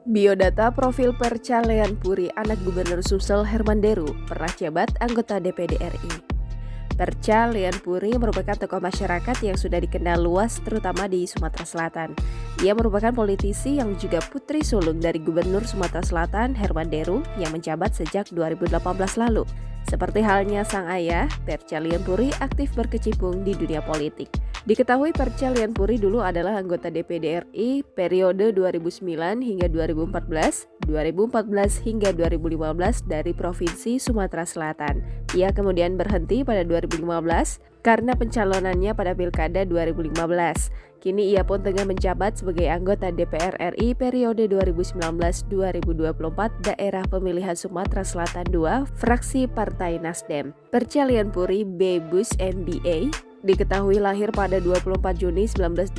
Biodata profil Perca Lean Puri, anak Gubernur Sumsel Herman Deru, pernah jabat anggota DPD RI. Perca Lean Puri merupakan tokoh masyarakat yang sudah dikenal luas terutama di Sumatera Selatan. Ia merupakan politisi yang juga putri sulung dari Gubernur Sumatera Selatan Herman Deru yang menjabat sejak 2018 lalu. Seperti halnya sang ayah, Perca Lean Puri aktif berkecimpung di dunia politik. Diketahui Perca Lean Puri dulu adalah anggota DPD RI periode 2009 hingga 2014, 2014 hingga 2015 dari Provinsi Sumatera Selatan. Ia kemudian berhenti pada 2015 karena pencalonannya pada Pilkada 2015. Kini ia pun tengah menjabat sebagai anggota DPR RI periode 2019-2024 daerah pemilihan Sumatera Selatan II, fraksi Partai Nasdem. Perca Lean Puri B.Bus MBA diketahui lahir pada 24 Juni 1986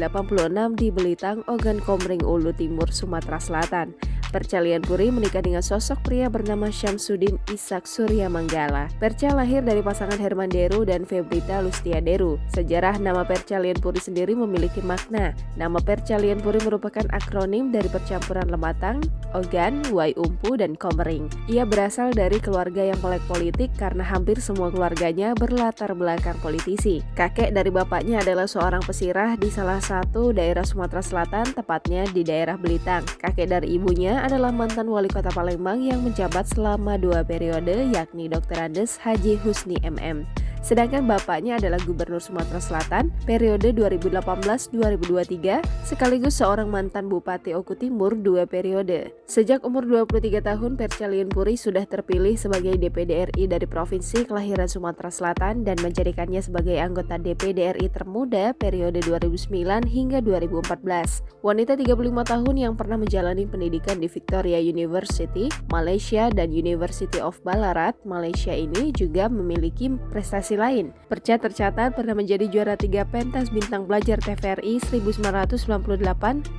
di Belitang, Ogan Komering Ulu Timur, Sumatera Selatan. Perca Lean Puri menikah dengan sosok pria bernama Syamsuddin Ishak Surya Manggala. Perca lahir dari pasangan Herman Deru dan Febrita Lustia Deru. Sejarah nama Perca Lean Puri sendiri memiliki makna. Nama Perca Lean Puri merupakan akronim dari percampuran Lematang, Ogan, Waiumpu, dan Komering. Ia berasal dari keluarga yang melek politik karena hampir semua keluarganya berlatar belakang politisi. Kakek dari bapaknya adalah seorang pesirah di salah satu daerah Sumatera Selatan, tepatnya di daerah Belitang. Kakek dari ibunya adalah mantan wali kota Palembang yang menjabat selama 2 periode, yakni Dr. Andes Haji Husni MM. Sedangkan bapaknya adalah Gubernur Sumatera Selatan periode 2018-2023 sekaligus seorang mantan Bupati Oku Timur 2 periode. Sejak umur 23 tahun, Perca Lean Puri sudah terpilih sebagai DPD RI dari Provinsi kelahiran Sumatera Selatan dan menjadikannya sebagai anggota DPD RI termuda periode 2009 hingga 2014. Wanita 35 tahun yang pernah menjalani pendidikan di Victoria University, Malaysia dan University of Ballarat, Malaysia ini juga memiliki prestasi lain. Perca tercatat pernah menjadi juara 3 pentas bintang belajar TVRI 1998,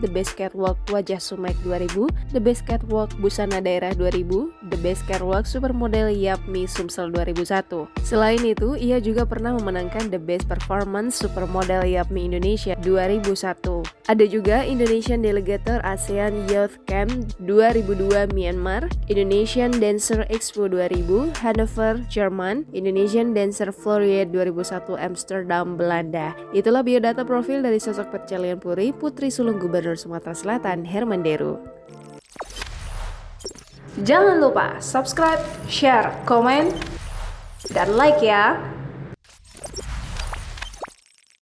The Best Catwalk Wajah Sumek 2000, The Best Catwalk Busana Daerah 2000, The Best Catwalk Supermodel Yapmi Sumsel 2001. Selain itu, ia juga pernah memenangkan The Best Performance Supermodel Yapmi Indonesia 2001. Ada juga Indonesian Delegator ASEAN Youth Camp 2002 Myanmar, Indonesian Dancer Expo 2000 Hannover, Jerman, Indonesian Dancer Floriade 2001 Amsterdam, Belanda. Itulah biodata profil dari sosok Perca Lean Puri, putri sulung Gubernur Sumatera Selatan Herman Deru. Jangan lupa subscribe, share, komen, dan like ya!